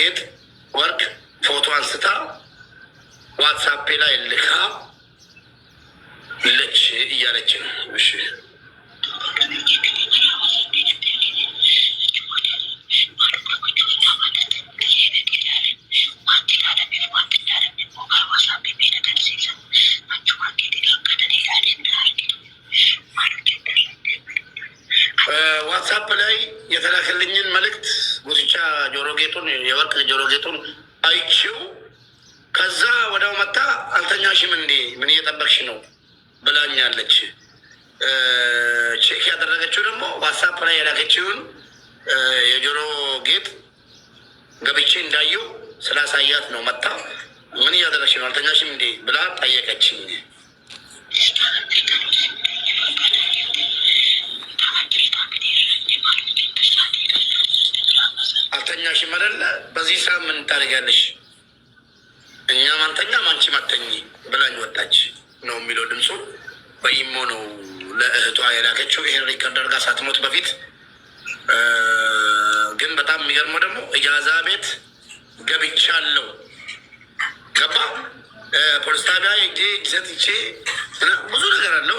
ጌጥ ወርቅ ፎቶ አንስታ ዋትሳፕ ላይ ልካ ልች እያለች ነው። እሺ ዋትሳፕ ላይ የተላከልኝን መልእክት ጉትቻ ጆሮ ጌጡን የወርቅ ጆሮ ጌጡን አይቼው ከዛ ወዲያው መጣ። አልተኛሽም እንዴ ምን እየጠበቅሽ ነው ብላኛለች። ቼክ ያደረገችው ደግሞ ዋትሳፕ ላይ የላከችውን የጆሮ ጌጥ ገብቼ እንዳየው ስላሳያት ነው። መጣ ምን እያደረግሽ ነው አልተኛሽም እንዴ ብላ ጠየቀችኝ። አልተኛሽም አይደለ? በዚህ ሰዓት ምን ታደርጊያለሽ? እኛም አንተኛም አንቺም አትተኚ ብላኝ ወጣች ነው የሚለው ድምፁ። በኢሞ ነው ለእህቷ የላከችው። ይሄን ሪከርድ አድርጋ ሳትሞት በፊት ግን በጣም የሚገርመው ደግሞ እጃዛ ቤት ገብቻለሁ ገባ ፖሊስ ጣቢያ ሄጄ ሰጥቼ ብዙ ነገር አለው።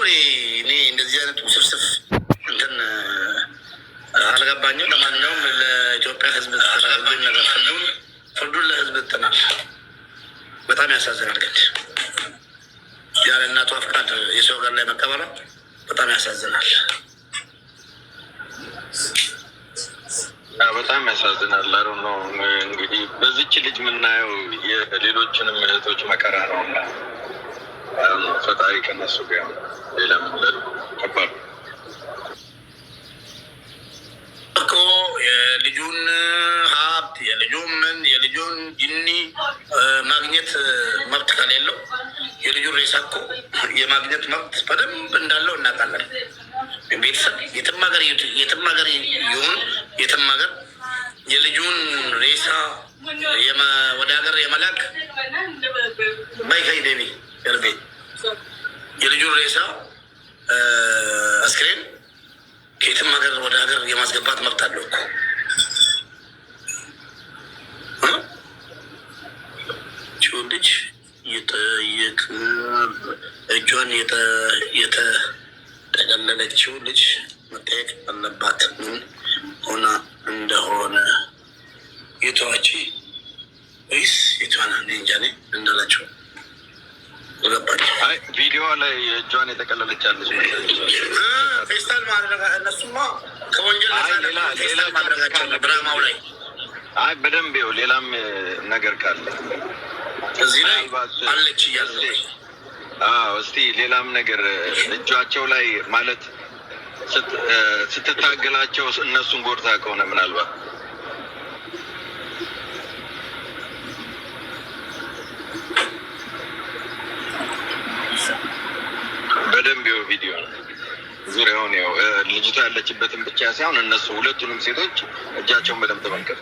እኔ እንደዚህ አይነት ውስብስብ እንትን አልገባኝም። ለማንኛውም ለኢትዮጵያ ሕዝብ ነገር ፍርዱን ለሕዝብ ጥናል። በጣም ያሳዝናል። ግን ያለ እናቷ ፍቃድ የሰው ጋር ላይ መቀበሯ በጣም ያሳዝናል። በጣም ያሳዝናል። አሩ ነው እንግዲህ በዚች ልጅ የምናየው የሌሎችንም እህቶች መከራ ነው እና ፈጣሪ ከነሱ ጋር ሌላ ምንለ ከባድ እኮ የልጁን ሀብት የልጁን ጅኒ ማግኘት መብት ከሌለው የልጁን ሬሳ እኮ የማግኘት መብት በደንብ እንዳለው እናውቃለን። ቤተሰብ የትም ሀገር ይሁን የትም ሀገር የልጁን ሬሳ ወደ ሀገር የመላክ ባይከይ ቤቢ እርቤ የልጁን ሬሳ አስክሬን ከየትም ሀገር ወደ ሀገር የማስገባት መብት አለው እኮ። ልጅ እጇን የተጠቀለለችው ልጅ መጠየቅ አለባት ምን ሆና እንደሆነ። የተዋቺ ወይስ የተዋና እንጃ እንዳላቸው ገባች። ቪዲዮ ላይ እጇን የጠቀለለቻለች ፌስታል ማድረግ እነሱማ ከወንጀል ማድረጋቸው ድራማው ላይ በደንብ ው ሌላም ነገር ካለ እዚህ ላይ አለች እያለ እስቲ ሌላም ነገር እጇቸው ላይ ማለት ስትታገላቸው እነሱን ጎድታ ከሆነ ምናልባት በደንብ ው ቪዲዮ ነው ዙሪያውን ያው ልጅቷ ያለችበትን ብቻ ሳይሆን እነሱ ሁለቱንም ሴቶች እጃቸውን በደንብ ተመልከቱ።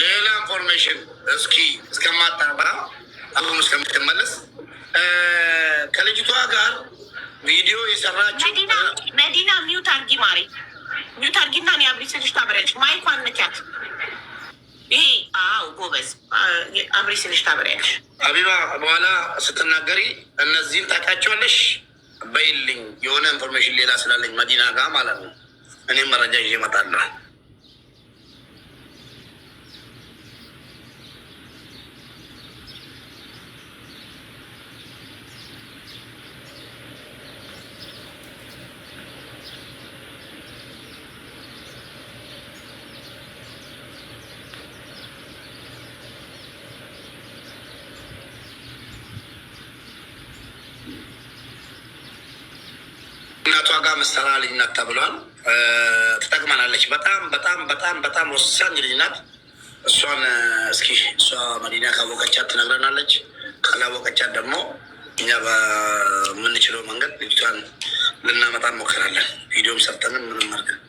ሌላ ኢንፎርሜሽን እስኪ እስከማጣራ አሁን እስከምትመለስ ከልጅቷ ጋር ቪዲዮ የሰራችው መዲና ሚውት አርጊ ማሪ ሚውት አርጊና እኔ አብሪ ስልሽ ታበሪያለሽ። ማይኳን ነኪያት። ይሄ ጎበዝ አብሪ ስልሽ ታበሪያለሽ። ሀቢባ በኋላ ስትናገሪ እነዚህን ታውቂያቸዋለሽ በይልኝ። የሆነ ኢንፎርሜሽን ሌላ ስላለኝ መዲና ጋር ማለት ነው። እኔም መረጃ ይዤ እመጣለሁ። እናቷ ጋር መሰራ ልጅ ናት ተብሏል። ትጠቅመናለች። በጣም በጣም በጣም በጣም ወሳኝ ልጅ ናት። እሷን እስኪ እሷ መዲና ካወቀቻት ትነግረናለች። ካላወቀቻት ደግሞ እኛ በምንችለው መንገድ ልጅቷን ልናመጣ እንሞክራለን። ቪዲዮም ሰርተንን ምንም አድርገን